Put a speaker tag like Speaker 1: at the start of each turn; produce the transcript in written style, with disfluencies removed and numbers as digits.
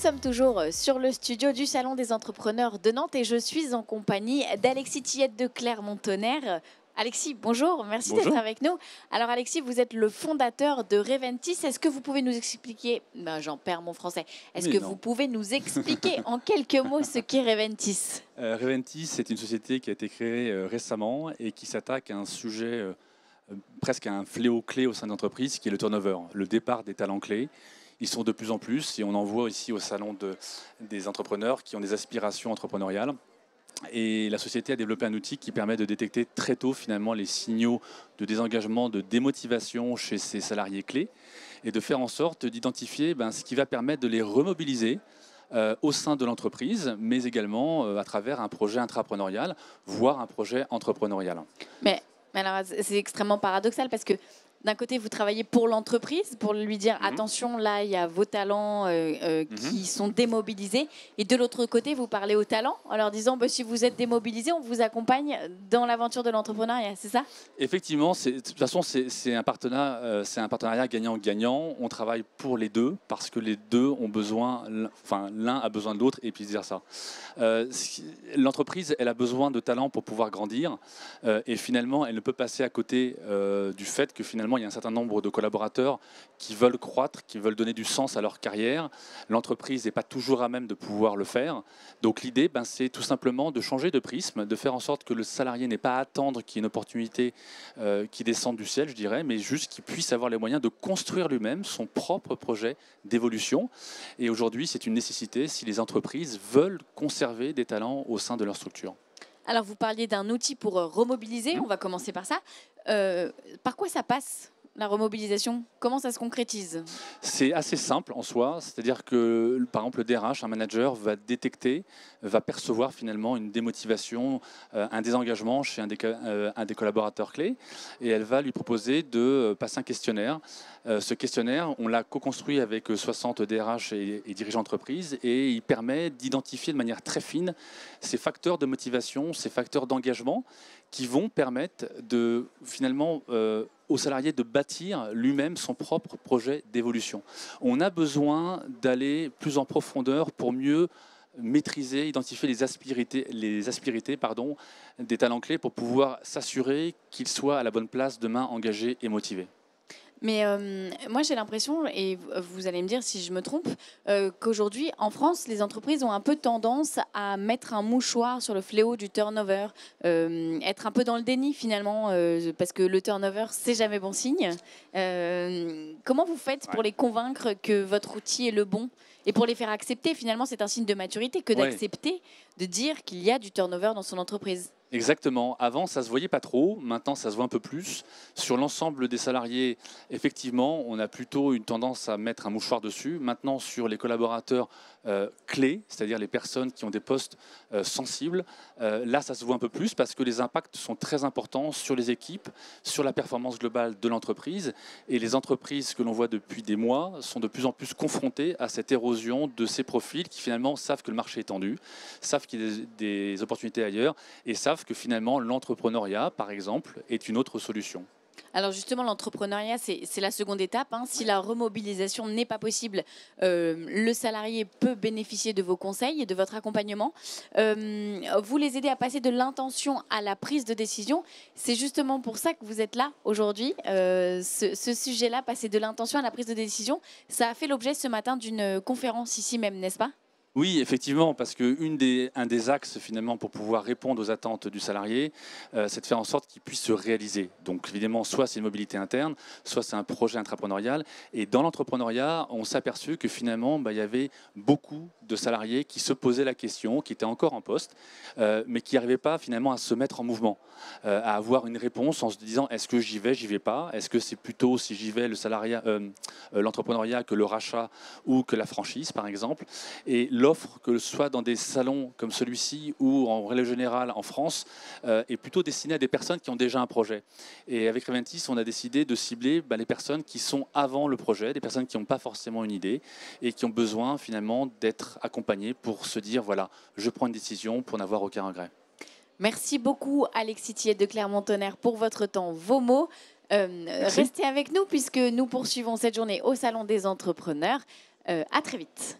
Speaker 1: sommes toujours sur le studio du Salon des entrepreneurs de Nantes et je suis en compagnie d'Alexis Tillette de Clermont-Tonnerre. Alexis, bonjour, merci d'être avec nous. Alors Alexis, vous êtes le fondateur de Reventis. Est-ce que vous pouvez nous expliquer, j'en perds mon français, vous pouvez nous expliquer en quelques mots ce qu'est Reventis?
Speaker 2: Reventis, c'est une société qui a été créée récemment et qui s'attaque à un sujet, presque à un fléau clé au sein de l'entreprise, qui est le turnover, le départ des talents clés. Ils sont de plus en plus et on en voit ici au Salon des entrepreneurs qui ont des aspirations entrepreneuriales. Et la société a développé un outil qui permet de détecter très tôt finalement les signaux de désengagement, de démotivation chez ces salariés clés et de faire en sorte d'identifier ce qui va permettre de les remobiliser au sein de l'entreprise, mais également à travers un projet intrapreneurial, voire un projet entrepreneurial.
Speaker 1: Mais alors, c'est extrêmement paradoxal parce que d'un côté, vous travaillez pour l'entreprise, pour lui dire attention, là, il y a vos talents qui sont démobilisés. Et de l'autre côté, vous parlez aux talents en leur disant si vous êtes démobilisés, on vous accompagne dans l'aventure de l'entrepreneuriat, c'est ça?
Speaker 2: Effectivement, de toute façon, c'est un partenariat gagnant-gagnant. On travaille pour les deux parce que les deux ont besoin, l'un a besoin de l'autre et puis dire ça. L'entreprise, elle a besoin de talents pour pouvoir grandir et finalement, elle ne peut passer à côté du fait que finalement, il y a un certain nombre de collaborateurs qui veulent croître, qui veulent donner du sens à leur carrière. L'entreprise n'est pas toujours à même de pouvoir le faire. Donc l'idée, c'est tout simplement de changer de prisme, de faire en sorte que le salarié n'ait pas à attendre qu'il y ait une opportunité qui descende du ciel, je dirais, mais juste qu'il puisse avoir les moyens de construire lui-même son propre projet d'évolution. Et aujourd'hui, c'est une nécessité si les entreprises veulent conserver des talents au sein de leur structure.
Speaker 1: Alors, vous parliez d'un outil pour remobiliser, on va commencer par ça. Par quoi ça passe, la remobilisation? Comment ça se concrétise?
Speaker 2: C'est assez simple en soi, c'est-à-dire que, par exemple, le DRH, un manager, va détecter, va percevoir finalement une démotivation, un désengagement chez un des collaborateurs clés, et elle va lui proposer de passer un questionnaire. Ce questionnaire, on l'a co-construit avec 60 DRH et dirigeants d'entreprise, et il permet d'identifier de manière très fine ces facteurs de motivation, ces facteurs d'engagement qui vont permettre de, finalement, au salarié de bâtir lui-même son propre projet d'évolution. On a besoin d'aller plus en profondeur pour mieux maîtriser, identifier les aspérités des talents clés pour pouvoir s'assurer qu'ils soient à la bonne place demain, engagés et motivés.
Speaker 1: Mais moi, j'ai l'impression, et vous allez me dire si je me trompe, qu'aujourd'hui, en France, les entreprises ont un peu tendance à mettre un mouchoir sur le fléau du turnover, être un peu dans le déni finalement, parce que le turnover, c'est jamais bon signe. Comment vous faites pour les convaincre que votre outil est le bon et pour les faire accepter? Finalement, c'est un signe de maturité que d'accepter de dire qu'il y a du turnover dans son entreprise.
Speaker 2: Exactement. Avant, ça ne se voyait pas trop. Maintenant, ça se voit un peu plus. Sur l'ensemble des salariés, effectivement, on a plutôt une tendance à mettre un mouchoir dessus. Maintenant, sur les collaborateurs clés, c'est-à-dire les personnes qui ont des postes sensibles, là, ça se voit un peu plus parce que les impacts sont très importants sur les équipes, sur la performance globale de l'entreprise. Et les entreprises que l'on voit depuis des mois sont de plus en plus confrontées à cette érosion de ces profils qui, finalement, savent que le marché est tendu, savent qu'il y a des opportunités ailleurs et savent que finalement l'entrepreneuriat, par exemple, est une autre solution.
Speaker 1: Alors justement, l'entrepreneuriat, c'est la seconde étape. Si la remobilisation n'est pas possible, le salarié peut bénéficier de vos conseils et de votre accompagnement. Vous les aidez à passer de l'intention à la prise de décision. C'est justement pour ça que vous êtes là aujourd'hui. Ce sujet-là, passer de l'intention à la prise de décision, ça a fait l'objet ce matin d'une conférence ici même, n'est-ce pas ?
Speaker 2: Oui, effectivement, parce qu'un des axes finalement pour pouvoir répondre aux attentes du salarié, c'est de faire en sorte qu'il puisse se réaliser. Donc évidemment, soit c'est une mobilité interne, soit c'est un projet intrapreneurial. Et dans l'entrepreneuriat, on s'est aperçu que finalement, il y avait beaucoup de salariés qui se posaient la question, qui étaient encore en poste, mais qui n'arrivaient pas finalement à se mettre en mouvement, à avoir une réponse en se disant est-ce que j'y vais pas? Est-ce que c'est plutôt si j'y vais l'entrepreneuriat que le rachat ou que la franchise par exemple? Et l'offre, que ce soit dans des salons comme celui-ci ou en règle générale en France, est plutôt destinée à des personnes qui ont déjà un projet. Et avec Reventis, on a décidé de cibler les personnes qui sont avant le projet, des personnes qui n'ont pas forcément une idée et qui ont besoin finalement d'être accompagnées pour se dire voilà, je prends une décision pour n'avoir aucun regret.
Speaker 1: Merci beaucoup Alexis Tillette de Clermont-Tonnerre pour votre temps, vos mots. Restez avec nous puisque nous poursuivons cette journée au Salon des entrepreneurs. À très vite.